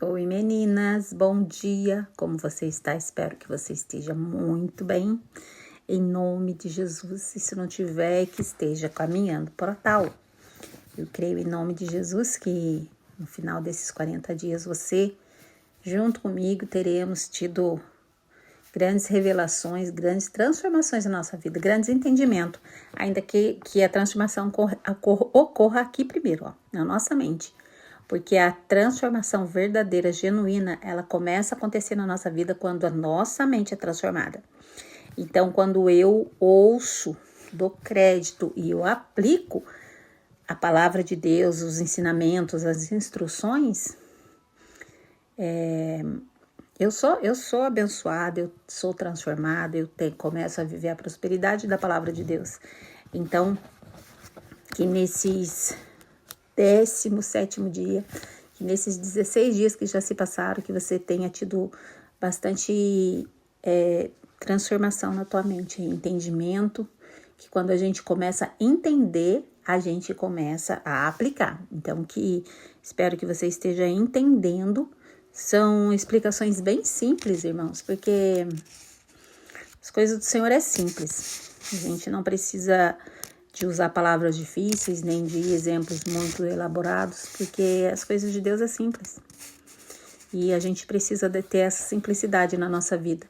Oi meninas, bom dia, como você está? Espero que você esteja muito bem, em nome de Jesus, e se não tiver, que esteja caminhando para tal. Eu creio em nome de Jesus que no final desses 40 dias você, junto comigo, teremos tido grandes revelações, grandes transformações na nossa vida, grandes entendimentos, ainda que a transformação ocorra aqui primeiro, na nossa mente. Porque a transformação verdadeira, genuína, ela começa a acontecer na nossa vida quando a nossa mente é transformada. Então, quando eu ouço, dou crédito e eu aplico a palavra de Deus, os ensinamentos, as instruções, eu sou abençoada, eu sou transformada, começo a viver a prosperidade da palavra de Deus. Então, que nesses 17º dia, que nesses 16 dias que já se passaram, que você tenha tido bastante transformação na tua mente, entendimento, que quando a gente começa a entender, a gente começa a aplicar. Então, espero que você esteja entendendo. São explicações bem simples, irmãos, porque as coisas do Senhor é simples. A gente não precisa de usar palavras difíceis, nem de exemplos muito elaborados, porque as coisas de Deus é simples. E a gente precisa de ter essa simplicidade na nossa vida.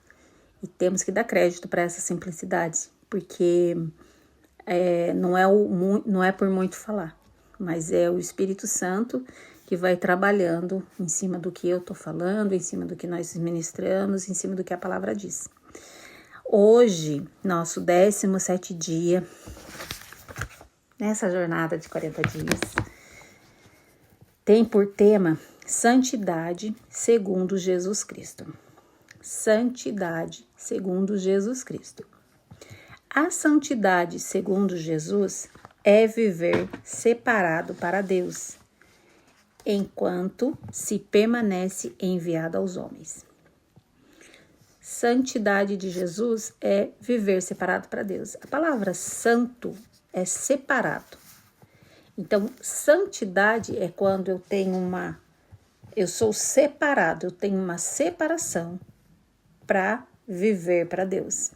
E temos que dar crédito para essa simplicidade, porque não é por muito falar, mas é o Espírito Santo que vai trabalhando em cima do que eu estou falando, em cima do que nós ministramos, em cima do que a palavra diz. Hoje, nosso 17º dia, nessa jornada de 40 dias, tem por tema Santidade segundo Jesus Cristo. Santidade segundo Jesus Cristo. A santidade segundo Jesus é viver separado para Deus, enquanto se permanece enviado aos homens. Santidade de Jesus é viver separado para Deus. A palavra santo é separado. Então, santidade é quando eu sou separado, eu tenho uma separação para viver para Deus.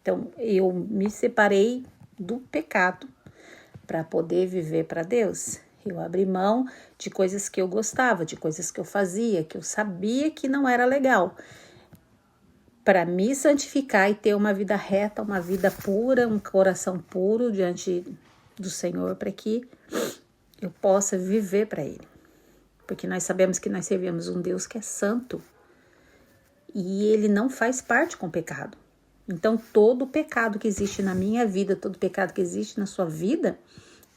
Então, eu me separei do pecado para poder viver para Deus. Eu abri mão de coisas que eu gostava, de coisas que eu fazia, que eu sabia que não era legal, para me santificar e ter uma vida reta, uma vida pura, um coração puro diante do Senhor, para que eu possa viver para Ele. Porque nós sabemos que nós servimos um Deus que é santo e Ele não faz parte com o pecado. Então, todo pecado que existe na minha vida, todo pecado que existe na sua vida,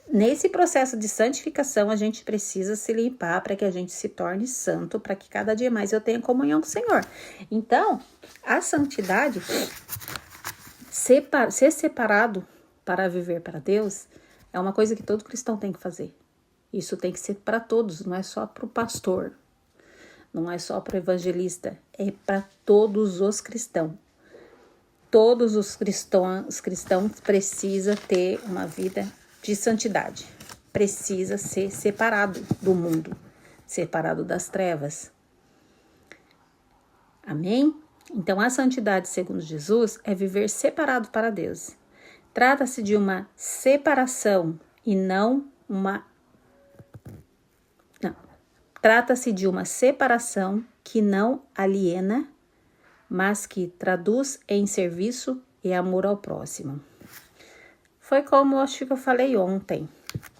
nesse processo de santificação, a gente precisa se limpar para que a gente se torne santo, para que cada dia mais eu tenha comunhão com o Senhor. Então, a santidade, ser separado para viver para Deus, é uma coisa que todo cristão tem que fazer. Isso tem que ser para todos, não é só para o pastor, não é só para o evangelista, é para todos os cristãos. Todos os cristãos precisam ter uma vida de santidade. Precisa ser separado do mundo, separado das trevas. Amém? Então, a santidade, segundo Jesus, é viver separado para Deus. Trata-se de uma separação e não uma... Não. Trata-se de uma separação que não aliena, mas que traduz em serviço e amor ao próximo. Foi como eu acho que eu falei ontem,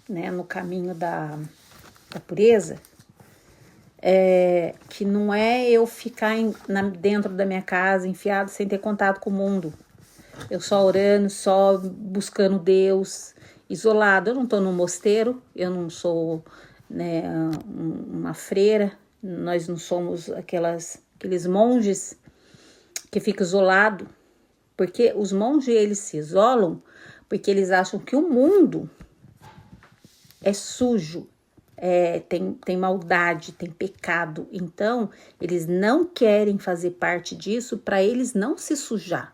né, no caminho da pureza, que não é eu ficar dentro da minha casa, enfiado, sem ter contato com o mundo. Eu só orando, só buscando Deus, isolado. Eu não estou no mosteiro, eu não sou, né, uma freira, nós não somos aqueles monges que ficam isolados, porque os monges, eles se isolam porque eles acham que o mundo é sujo, tem maldade, tem pecado. Então, eles não querem fazer parte disso para eles não se sujar.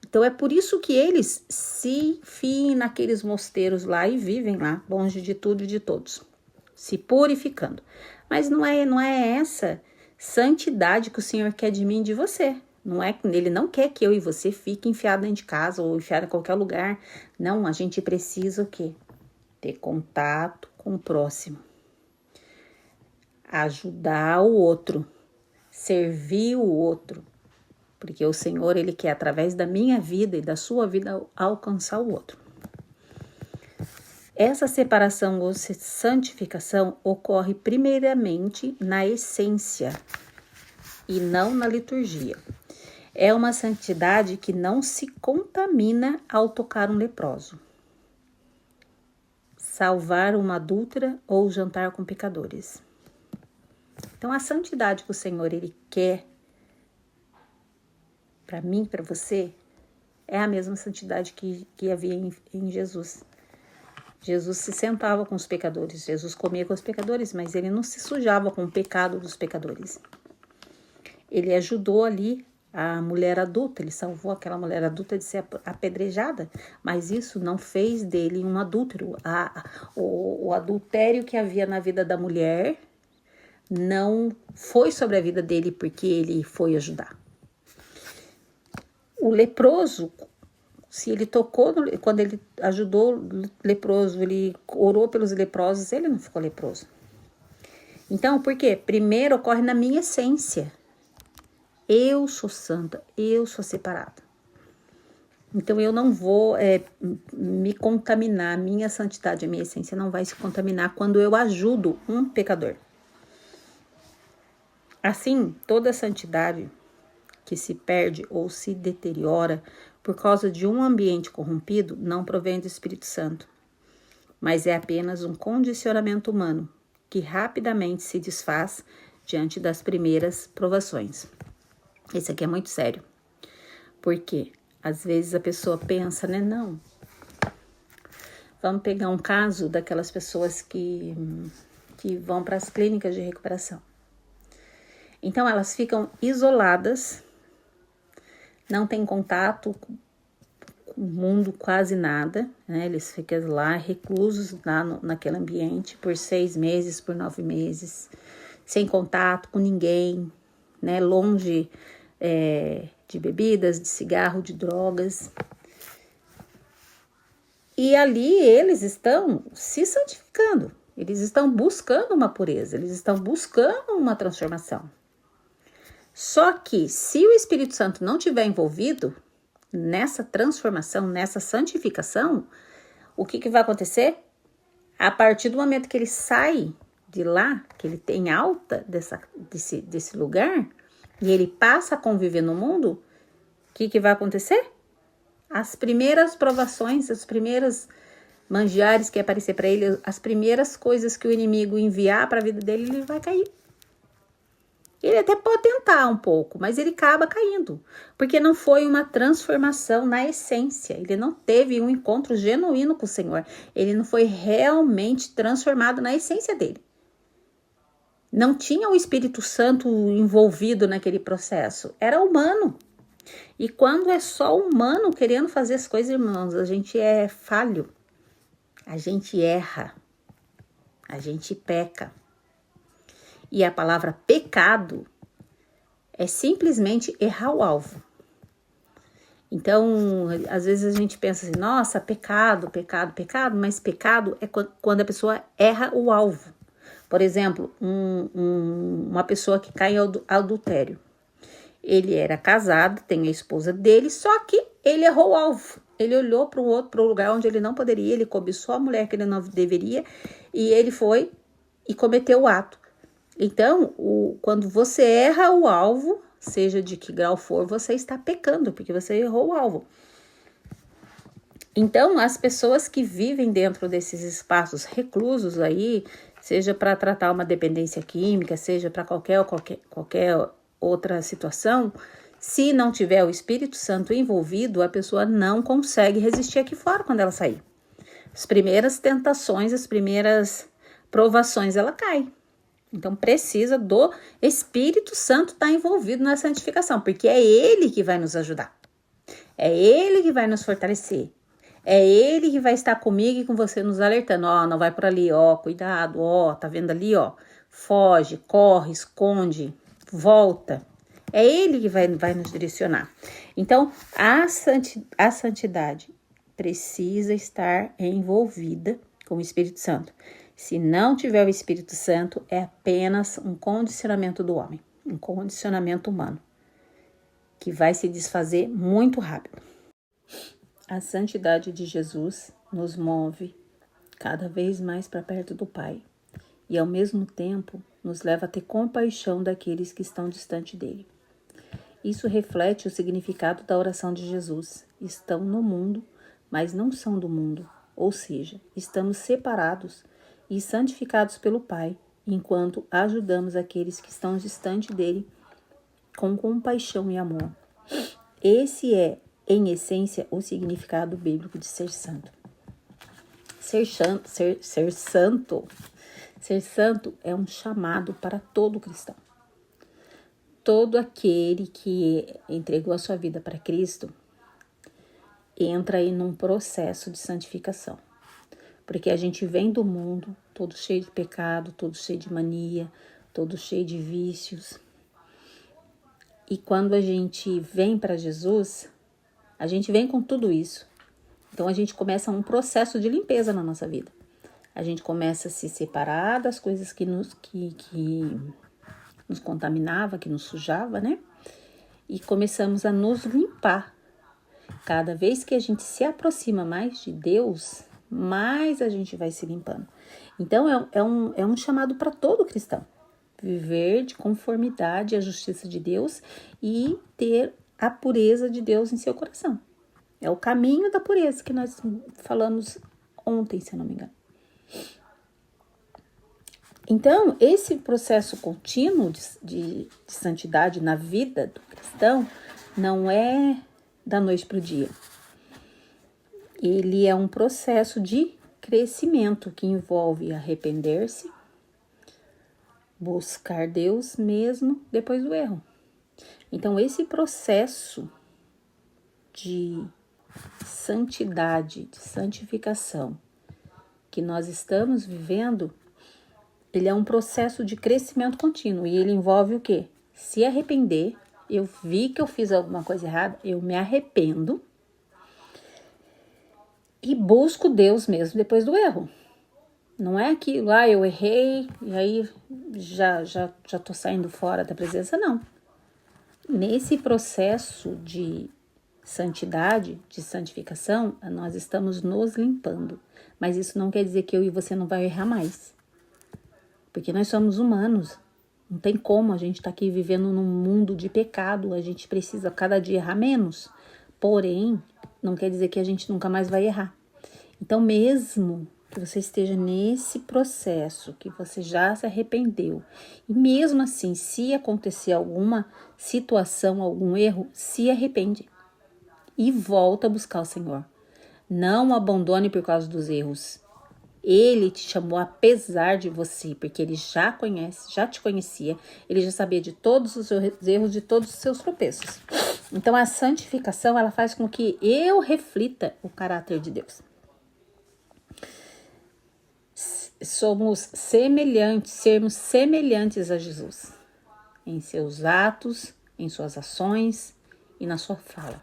Então, é por isso que eles se enfiem naqueles mosteiros lá e vivem lá, longe de tudo e de todos. se purificando. Mas não é essa santidade que o Senhor quer de mim e de você. Ele não quer que eu e você fiquem enfiados dentro de casa ou enfiados em qualquer lugar. Não, a gente precisa o quê? Ter contato com o próximo. Ajudar o outro. Servir o outro. Porque o Senhor, Ele quer, através da minha vida e da sua vida, alcançar o outro. Essa separação ou santificação ocorre primeiramente na essência e não na liturgia. É uma santidade que não se contamina ao tocar um leproso, salvar uma adúltera ou jantar com pecadores. Então, a santidade que o Senhor Ele quer para mim, para você, é a mesma santidade que havia em Jesus. Jesus se sentava com os pecadores, Jesus comia com os pecadores, mas ele não se sujava com o pecado dos pecadores. Ele ajudou ali a mulher adulta, ele salvou aquela mulher adulta de ser apedrejada, mas isso não fez dele um adúltero. O adultério que havia na vida da mulher não foi sobre a vida dele porque ele foi ajudar. O leproso, se ele tocou, quando ele ajudou o leproso, ele orou pelos leprosos, ele não ficou leproso. Então, por quê? Primeiro ocorre na minha essência. Eu sou santa, eu sou separada. Então, eu não vou me contaminar, minha santidade, a minha essência não vai se contaminar quando eu ajudo um pecador. Assim, toda santidade que se perde ou se deteriora por causa de um ambiente corrompido não provém do Espírito Santo, mas é apenas um condicionamento humano que rapidamente se desfaz diante das primeiras provações. Esse aqui é muito sério, porque às vezes a pessoa pensa, né? Não. Vamos pegar um caso daquelas pessoas que vão para as clínicas de recuperação. Então elas ficam isoladas, não tem contato com o mundo quase nada, né? Eles ficam lá reclusos naquele ambiente por 6 meses, por 9 meses, sem contato com ninguém, né? Longe de bebidas, de cigarro, de drogas. E ali eles estão se santificando, eles estão buscando uma pureza, eles estão buscando uma transformação. Só que se o Espírito Santo não estiver envolvido nessa transformação, nessa santificação, o que vai acontecer? A partir do momento que ele sai de lá, que ele tem alta desse lugar, e ele passa a conviver no mundo, o que vai acontecer? As primeiras provações, as primeiras manjares que aparecer para ele, as primeiras coisas que o inimigo enviar para a vida dele, ele vai cair. Ele até pode tentar um pouco, mas ele acaba caindo, porque não foi uma transformação na essência, ele não teve um encontro genuíno com o Senhor, ele não foi realmente transformado na essência dele. Não tinha o Espírito Santo envolvido naquele processo, era humano. E quando é só humano querendo fazer as coisas, irmãos, a gente é falho, a gente erra, a gente peca. E a palavra pecado é simplesmente errar o alvo. Então, às vezes a gente pensa assim, nossa, pecado, mas pecado é quando a pessoa erra o alvo. Por exemplo, uma pessoa que cai em adultério. Ele era casado, tem a esposa dele, só que ele errou o alvo. Ele olhou para o lugar onde ele não poderia, ele cobiçou a mulher que ele não deveria, e ele foi e cometeu o ato. Então, quando você erra o alvo, seja de que grau for, você está pecando, porque você errou o alvo. Então, as pessoas que vivem dentro desses espaços reclusos aí, seja para tratar uma dependência química, seja para qualquer outra situação, se não tiver o Espírito Santo envolvido, a pessoa não consegue resistir aqui fora quando ela sair. As primeiras tentações, as primeiras provações, ela cai. Então, precisa do Espírito Santo estar envolvido na santificação, porque é Ele que vai nos ajudar. É Ele que vai nos fortalecer. É Ele que vai estar comigo e com você nos alertando. Ó, não vai por ali, ó, cuidado, ó, tá vendo ali, ó. Foge, corre, esconde, volta. É Ele que vai nos direcionar. Então, a santidade precisa estar envolvida com o Espírito Santo. Se não tiver o Espírito Santo, é apenas um condicionamento do homem, um condicionamento humano, que vai se desfazer muito rápido. A santidade de Jesus nos move cada vez mais para perto do Pai e, ao mesmo tempo, nos leva a ter compaixão daqueles que estão distante dele. Isso reflete o significado da oração de Jesus. Estão no mundo, mas não são do mundo, ou seja, estamos separados e santificados pelo Pai, enquanto ajudamos aqueles que estão distante dele com compaixão e amor. Esse é, em essência, o significado bíblico de ser santo. Ser santo é um chamado para todo cristão. Todo aquele que entregou a sua vida para Cristo entra aí num processo de santificação. Porque a gente vem do mundo todo cheio de pecado, todo cheio de mania, todo cheio de vícios. E quando a gente vem para Jesus, a gente vem com tudo isso. Então a gente começa um processo de limpeza na nossa vida. A gente começa a se separar das coisas que nos contaminava, que nos sujava, né? E começamos a nos limpar. Cada vez que a gente se aproxima mais de Deus, mais a gente vai se limpando. Então é um chamado para todo cristão. Viver de conformidade à justiça de Deus e ter a pureza de Deus em seu coração. É o caminho da pureza que nós falamos ontem, se eu não me engano. Então, esse processo contínuo de santidade na vida do cristão não é da noite para o dia. Ele é um processo de crescimento que envolve arrepender-se, buscar Deus mesmo depois do erro. Então, esse processo de santidade, de santificação que nós estamos vivendo, ele é um processo de crescimento contínuo e ele envolve o quê? Se arrepender. Eu vi que eu fiz alguma coisa errada, eu me arrependo e busco Deus mesmo depois do erro. Não é aquilo, eu errei e aí já tô saindo fora da presença, não. Nesse processo de santidade, de santificação, nós estamos nos limpando. Mas isso não quer dizer que eu e você não vai errar mais. Porque nós somos humanos. Não tem como a gente estar aqui vivendo num mundo de pecado. A gente precisa cada dia errar menos. Porém, não quer dizer que a gente nunca mais vai errar. Então, mesmo que você esteja nesse processo, que você já se arrependeu, e mesmo assim, se acontecer alguma situação, algum erro, se arrepende e volta a buscar o Senhor. Não abandone por causa dos erros. Ele te chamou apesar de você, porque ele já te conhecia, ele já sabia de todos os seus erros, de todos os seus tropeços. Então, a santificação, ela faz com que eu reflita o caráter de Deus. Sermos semelhantes a Jesus, em seus atos, em suas ações e na sua fala.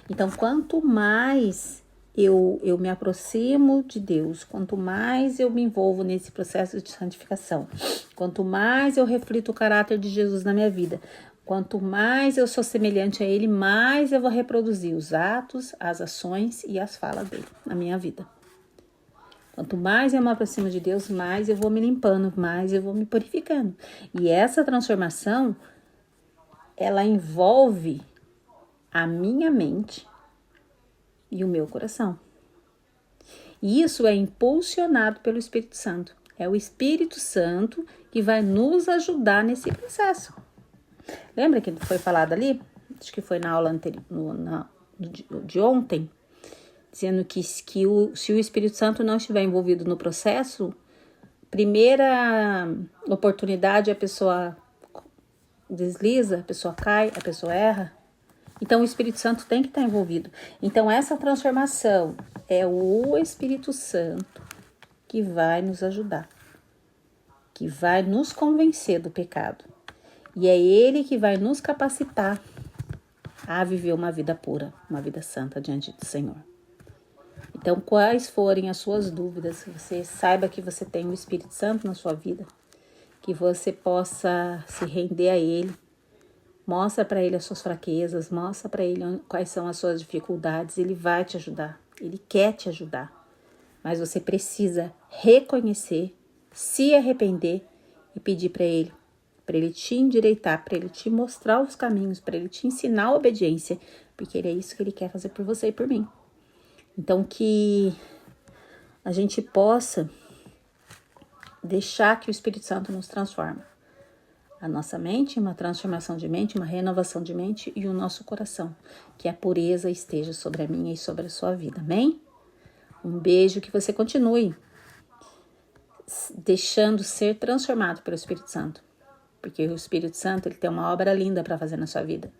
Então, quanto mais eu me aproximo de Deus, quanto mais eu me envolvo nesse processo de santificação, quanto mais eu reflito o caráter de Jesus na minha vida, quanto mais eu sou semelhante a Ele, mais eu vou reproduzir os atos, as ações e as falas dele na minha vida. Quanto mais eu me aproximo de Deus, mais eu vou me limpando, mais eu vou me purificando. E essa transformação, ela envolve a minha mente e o meu coração. E isso é impulsionado pelo Espírito Santo. É o Espírito Santo que vai nos ajudar nesse processo. Lembra que foi falado ali? Acho que foi na aula anterior, de ontem, dizendo que se o Espírito Santo não estiver envolvido no processo, primeira oportunidade a pessoa desliza, a pessoa cai, a pessoa erra. Então, o Espírito Santo tem que estar envolvido. Então, essa transformação é o Espírito Santo que vai nos ajudar, que vai nos convencer do pecado. E é Ele que vai nos capacitar a viver uma vida pura, uma vida santa diante do Senhor. Então, quais forem as suas dúvidas, você saiba que você tem o Espírito Santo na sua vida, que você possa se render a Ele. Mostra para Ele as suas fraquezas, mostra para Ele quais são as suas dificuldades. Ele vai te ajudar, Ele quer te ajudar. Mas você precisa reconhecer, se arrepender e pedir para Ele te endireitar, para Ele te mostrar os caminhos, para Ele te ensinar a obediência, porque é isso que Ele quer fazer por você e por mim. Então, que a gente possa deixar que o Espírito Santo nos transforme. A nossa mente, uma transformação de mente, uma renovação de mente e o nosso coração. Que a pureza esteja sobre a minha e sobre a sua vida. Amém? Um beijo, que você continue deixando ser transformado pelo Espírito Santo. Porque o Espírito Santo, ele tem uma obra linda para fazer na sua vida.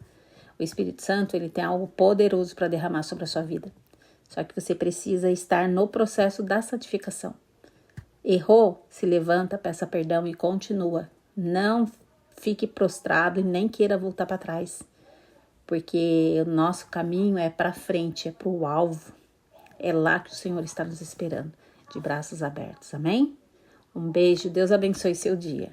O Espírito Santo, ele tem algo poderoso para derramar sobre a sua vida. Só que você precisa estar no processo da santificação. Errou? Se levanta, peça perdão e continua. Não fique prostrado e nem queira voltar para trás. Porque o nosso caminho é para frente, é para o alvo. É lá que o Senhor está nos esperando, de braços abertos. Amém? Um beijo, Deus abençoe seu dia.